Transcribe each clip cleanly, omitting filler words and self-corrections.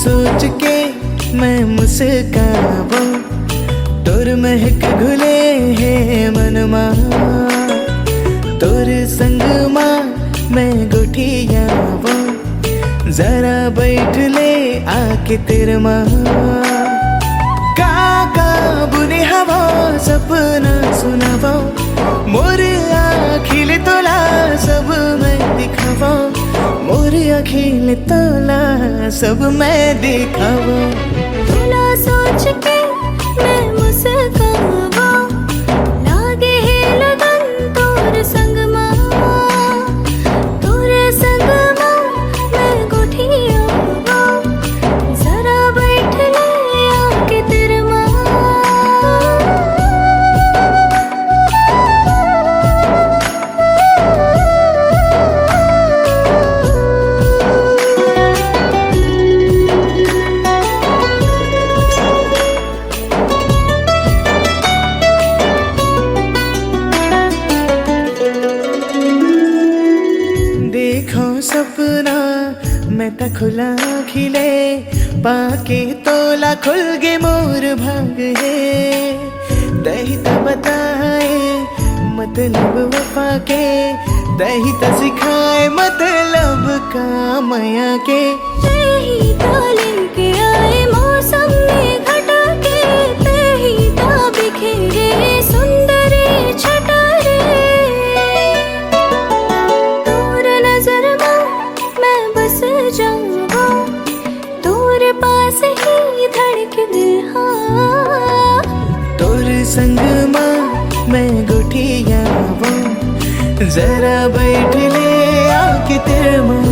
सोच के मैं मुस्काऊं, तोर महक घुले है मनमा, तोर संग माँ मैं गुठियाऊं, जरा बैठ ले आके तेरे माँ। काका बुने हवा सपना सुनावा, मोर आँखिले तोला सब मैं दिखावा, मोर आँखिले तोला सब मैं दिखावा। तोला सोच के मैं मुस्कावा, लागे है लगन तोर संग माँ, तोर संग माँ मैं गुठियावा, जरा बैठ ले आके तेरे माँ। देखो सपना मैं ता खुला खिले, पाके तोला खुल गे मोर भाग है। दही ता बताए मतलब वफा के, दही ता सिखाए मतलब का माया के। तेही ताले के आए मौसम में घटा के, तेही ता बिखेरे सुंदर छटा रे। तोर नजर में मैं बस जाऊंगा, तोर पास ही धड़के दिल हाँ। तोर संग माँ मैं गुठियाऊं, जरा बैठ ले आके तेरे माँ।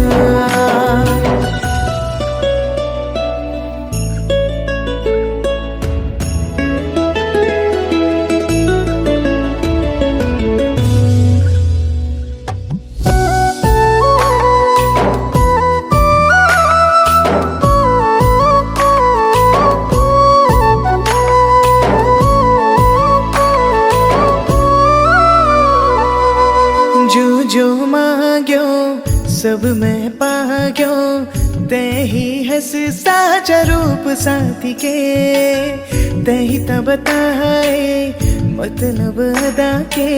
जो जो मांग्यो सब मैं पाग्यो, ते ही हंस साचा रूप साथी के। ते ही ता बताए मतलब अदा के,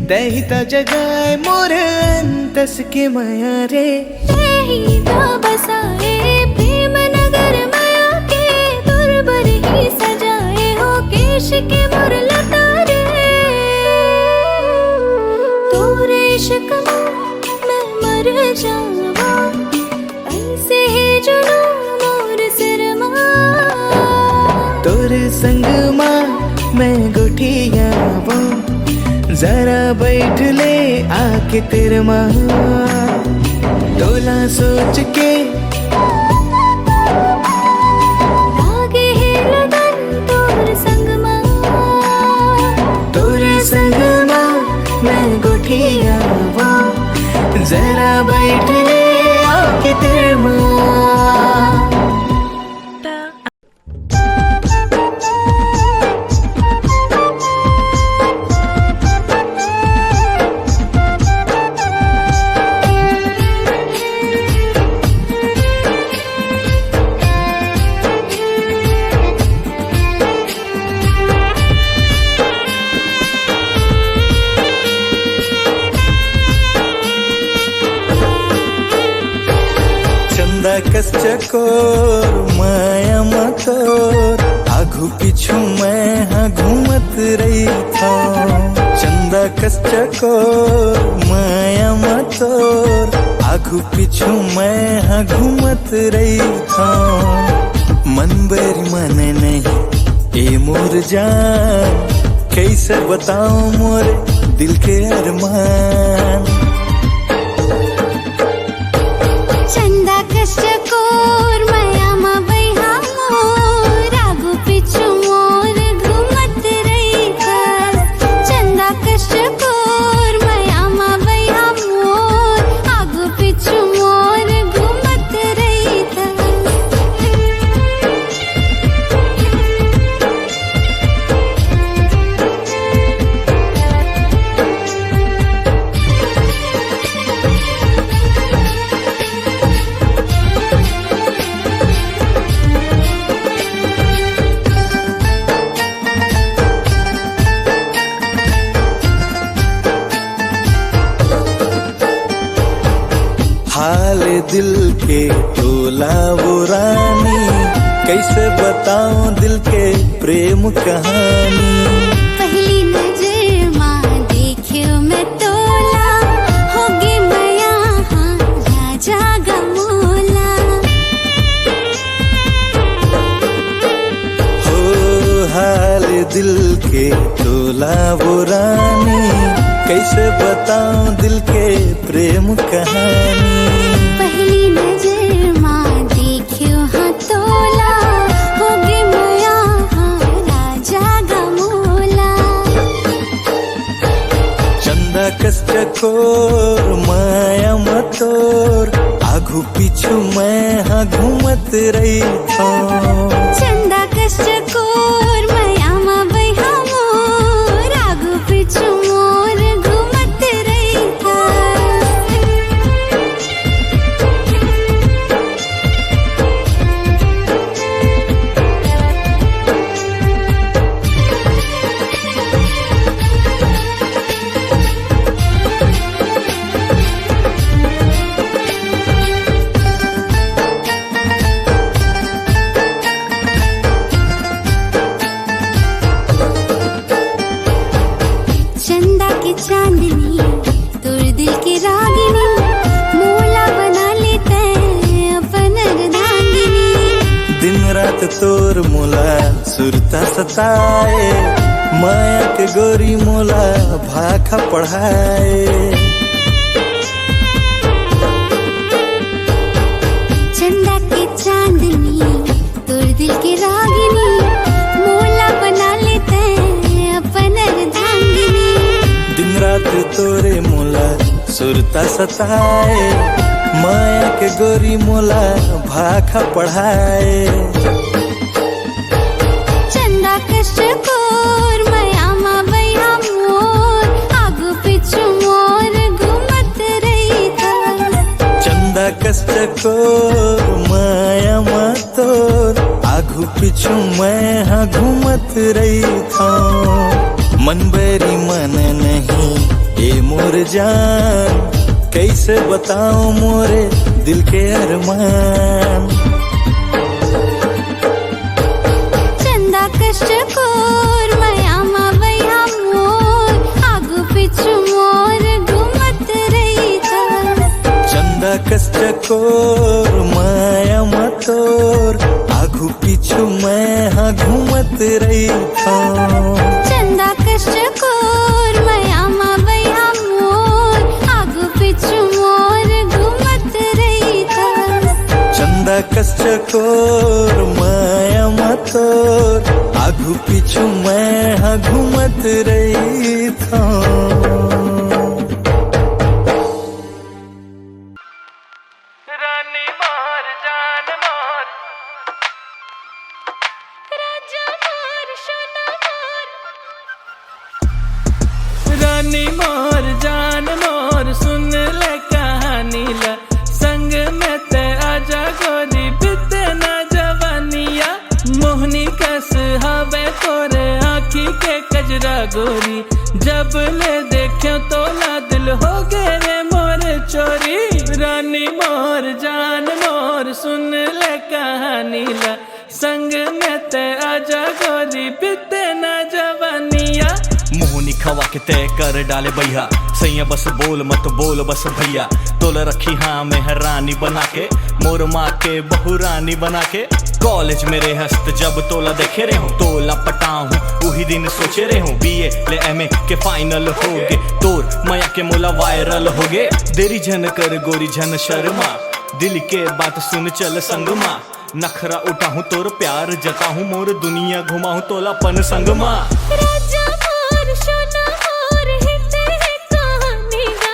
ते ही ता जगाए मोर अंतस के माया रे। तेही ता बसाए प्रेम नगर माया के, तुरबर ही सजाए हो केश के मोर लता रे। तोरे इश्क में मैं मर जावा, ऐसे ही जुनू मोर सिर माँ। तोर संग माँ मैं गुठियाऊं, जरा बैठ ले आके तेरे माँ। तोला सोच के लागे है लगन तोर संग माँ, तोर संग माँ मैं गुठियाऊं, जरा बैठ ले आके तेरे माँ। कस चकोर माया मतोर, आघू पिछू मैं हाँ घूमत रही था। चंदा कस चकोर माया मतोर, आघू पिछू मैं हाँ घूमत रही था। मन बेरी माने नहीं ए मोर जान, कैसे बताऊं मोरे दिल के अरमान। चंदा कश्चकोर माया मा बैहा मोर, आगू पिछू मोर घूमत रही था। चंदा कश्चकोर माया मा बैहा मोर, आगू पिछू मोर घूमत रही था। दिल के तोला वो रानी, कैसे बताऊं दिल के प्रेम कहानी। पहली नजर माँ देखियो मैं तोला, होगे मैं यहाँ राजा गमोला। हो हाल दिल के तोला वो रानी, कैसे बताऊं दिल के प्रेम कहानी। पहली नजर माँ देखियो हाँ तोला, होगे मैं यहाँ राजा गमोला। चंदा कस चकोर माया मतोर, आगू पीछू मैं हाँ घूमत रही था। चंदा कष्ट कोर मयामा बैहा मोर, आगू पिछू मोर घूमत रही था। चंदा की चांदनी तोर दिल की रागिनी, मोला बना लेते अपन अर्धांगिनी। दिन रात तोर मोला सुरता सताए, माया के गोरी मोला भाखा पढ़ाए। चंदा की चांदनी तोर दिल की रागिनी, मोला बना लेते अपन अर्धांगिनी। दिन रात तोरे मोला सुरता सताए, माया के गोरी मोला भाखा पढ़ाए। चंदा कष्ट कोर मयामा बैहा मोर, आगू पिछू मोर घूमत रही था। चंदा कष्ट कोर माया मतोर, आगू पीछू मैं हाँ घूमत रही था। मन बेरी मन नहीं ए मोर जान, कैसे बताऊं मोरे दिल के अरमान। चंदा कष्ट कोर मयामा बैहा मोर, आगू पिछू मोर घूमत रही था। चंदा कष्ट कोर माया मतोर, आगू पीछू मैं हाँ घूमत रही था। चंदा कष्ट कोर मयामा बैहा मोर, आगू पिछू मोर घूमत रही था। चंदा कष्ट कोर माया मतोर, आगू पीछू मैं हाँ घूमत रही था। रानी मोर जान मोर, राजा मोर सोना मोर, रानी मोर जान मोर, सुन ले कहानी ला, संग में ते आजा गोरी बीते ना जवानिया। मोहनी कस हवे तोरे आँखी के कजरा गोरी, जब ले देखो तोला दिल हो गए रे मोर चोरी। रानी मोर जान मोर, सुन ले कहानी ला, संग में ते आजा गोरी बीते ना जवानिया। मोहनी खवा के तय कर डाले भैया, सैया बस बोल मत बोल बस भैया। तोला रखी हाँ मेहरानी बना के, मोर माँ के बहु रानी बना के। कॉलेज मेरे हस्त जब तोला देखे रहे हूँ, तोला पटा हूँ वही दिन सोचे रहे हूँ। BA ले MA के फाइनल हो गे, तोर माया के मोला वायरल हो गे। देरी झन कर गोरी झन शर्मा, दिल के बात सुन चल संग माँ। नखरा उठा हूँ तोर प्यार जता हूँ, मोर दुनिया घुमा हूँ तोला पन संग माँ। राजा मोर सोना मोर, हिते है कहानी गा,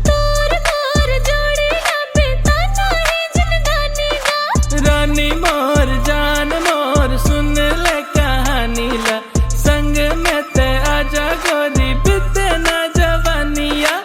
तोर मोर जोड़ी ना बेताना है जिंदगानी गा। रानी मोर जान मोर, सुन ले कहानी ला, संग में ते आजा गोरी बीते ना जवानिया।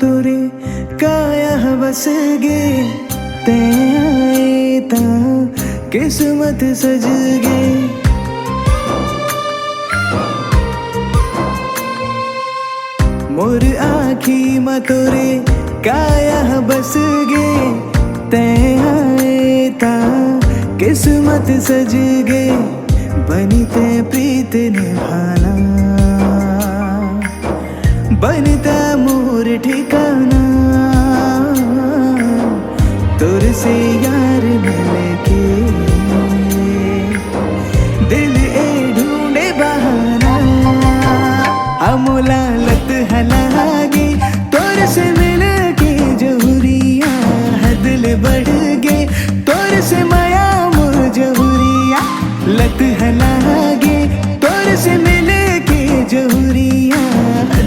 तोरे काया बस गे ते आए ता किस्मत सज गे। मोर आखी मा तोरे काया बस गे ते आए ता किस्मत सज गे। बनिते प्रीत निभाना बनता मोर ठिकाना तोर से यार मिलके दिल ए ढूंढे बहाना। अमोला लत हलागे तोर से मिलके जहुरिया दिल बढ़ गे तोर से माया मोर जहुरिया। लत हलागे तोर से मिलके जहुरिया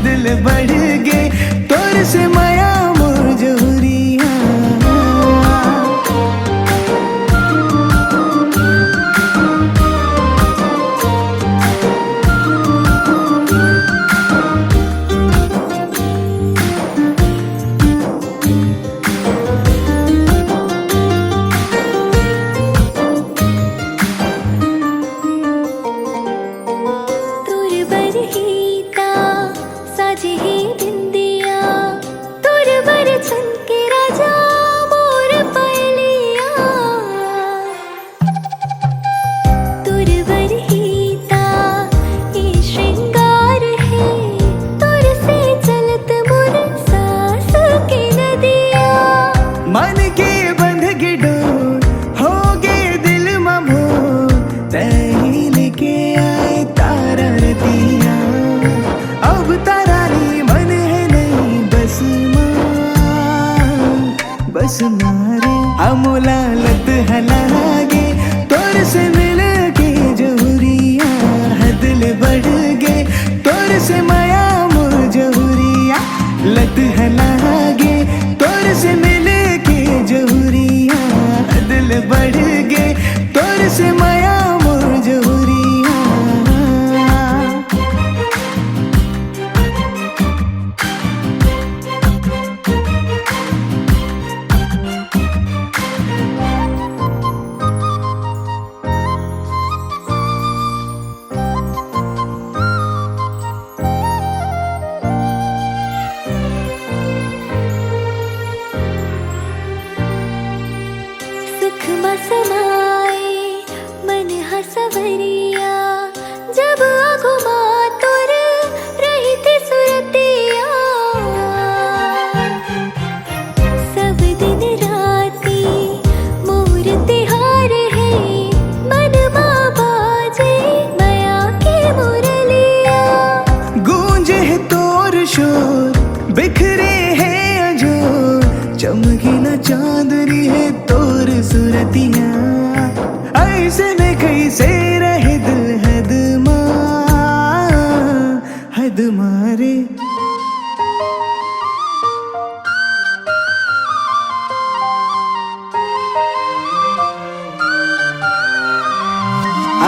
दिल बढ़ गे तोर से माया मोर जहुरिया। मन के बंध के डोर हो गे दिल में भोर तही लेके आए तारा रतिया। अब तारा नी मन है नहीं बस मारे। अमोला लत हलागे तोर से मिल के जहुरिया दिल बढ़ गे तोर से माया मोर जहुरिया। लत हलागे तोर से मिल जहुरिया दिल बढ़ गे तोर से माया मोर जहुरिया। समाए मन हसवरिया जब आँखों तोर रही थी सुरतिया। सब दिन राती मोर तिहार है मन माँ बाजे माया के मुरलिया। गूंजे है तोर शोर बिखरे है अजोर चमकी न चांदनी है तोर सूरतिया। ऐसे में कैसे रहे दिल हद मारे।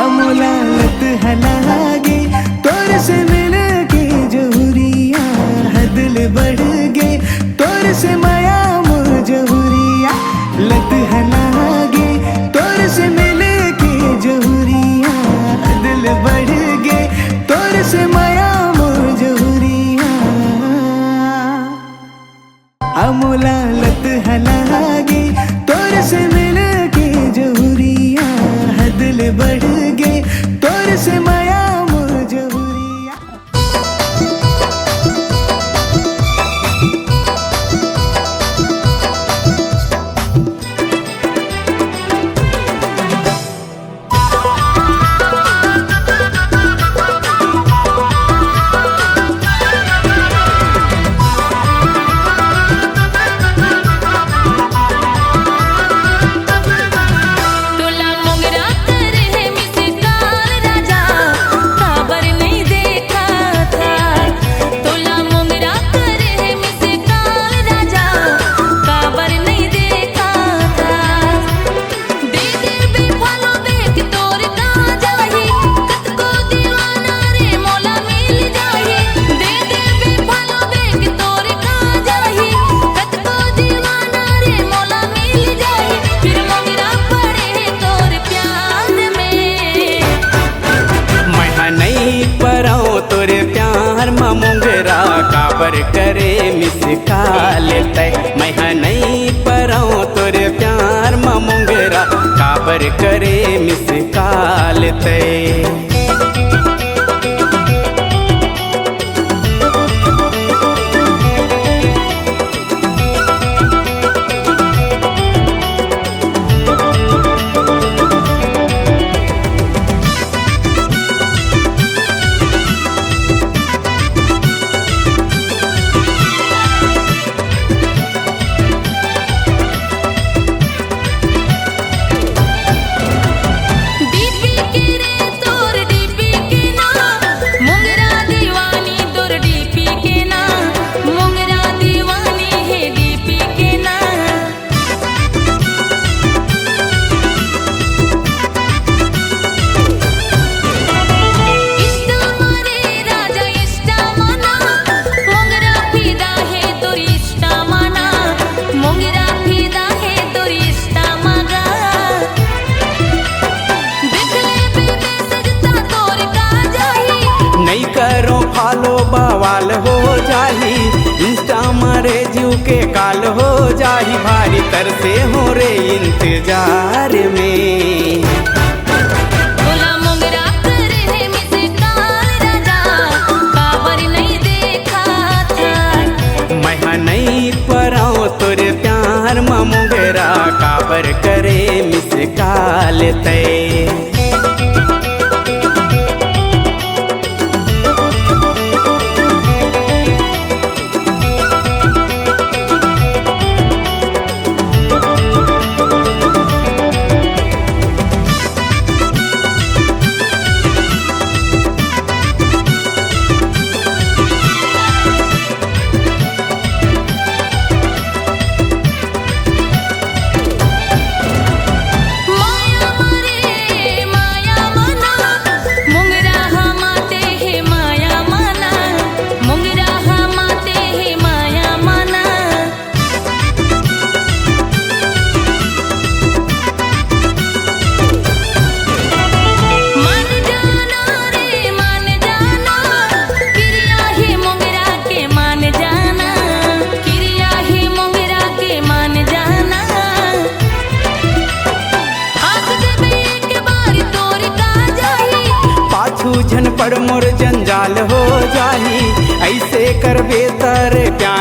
अमोला लत हलागे तोर से मिल के जहुरिया दिल बढ़ गे तोर से माया मोर जहुरिया। लत हलागे तोर से मिल के जहुरिया दिल बढ़ गे तोर से माया मोर जहुरिया। अमोला लत हलागे तोर से मिल के जहुरिया दिल बढ़ गे तोर से माया मोर जहुरिया। तोला मोगरा करे है मिसकाल राजा काबर करे मिस काल तय मैं नहीं परऊँ तोरे प्यार में मुंगरा काबर करे मिस काल तय। फालो बवाल हो जाही इंस्टा मारे जीव के काल हो जाही भारी तरसे हो रे इंतजार में। बोला मोंगरा करे है मिस काल राजा काबर नहीं देखा था मैं नहीं पराऊँ तोरे प्यार में मोंगरा काबर करे मिस काल तय। झन पड़ मोर जंजाल हो जाही ऐसे करबे तर प्यार